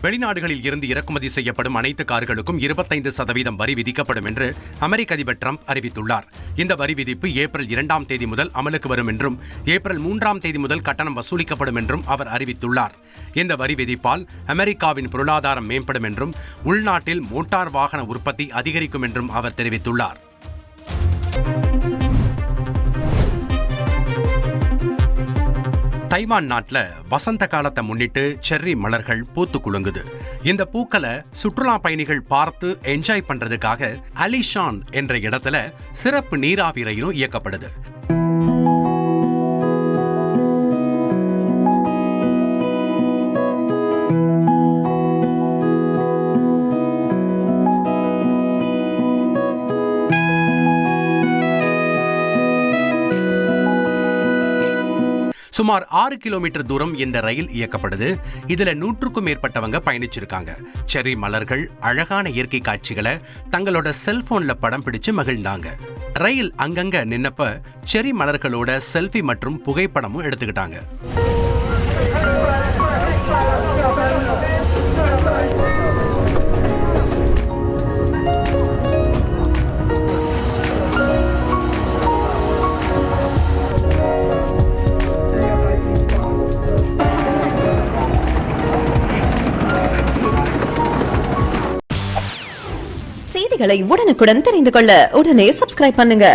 வெளிநாடுகளில் இருந்து இறக்குமதி செய்யப்படும் அனைத்து கார்களுக்கும் 25% வரி விதிக்கப்படும் என்று அமெரிக்க அதிபர் டிரம்ப் அறிவித்துள்ளார். இந்த வரி விதிப்பு ஏப்ரல் 2ஆம் தேதி முதல் அமலுக்கு வரும் என்றும் ஏப்ரல் 3ஆம் தேதி முதல் கட்டணம் வசூலிக்கப்படும் என்றும் அவர் அறிவித்துள்ளார். இந்த வரி விதிப்பால் அமெரிக்காவின் பொருளாதாரம் மேம்படும் என்றும் உள்நாட்டில் மோட்டார் வாகன உற்பத்தி அதிகரிக்கும் என்றும் அவர் தெரிவித்துள்ளார். தைவான் நாட்டில் வசந்த காலத்தை முன்னிட்டு செர்ரி மலர்கள் பூத்து குலுங்குது. இந்த பூக்களை சுற்றுலா பயணிகள் பார்த்து என்ஜாய் பண்றதுக்காக அலிஷான் என்ற இடத்துல சிறப்பு நீராவி ரயிலும் இயக்கப்படுது. சுமார் 6 கிலோமீட்டர் தூரம் இந்த ரயில் இயக்கப்படுது. இதுல 100க்கும் மேற்பட்டவங்க பயணிச்சிருக்காங்க. செர்ரி மலர்கள் அழகான இயற்கை காட்சிகளை தங்களோட செல்போன்ல படம் பிடிச்சு மகிழ்ந்தாங்க. ரயில் அங்கங்க நின்னப்ப செர்ரி மலர்களோட செல்ஃபி மற்றும் புகைப்படமும் எடுத்துக்கிட்டாங்க. செய்திகளை உடனுக்குடன் தெரிந்து கொள்ள உடனே சப்ஸ்கிரைப் பண்ணுங்க.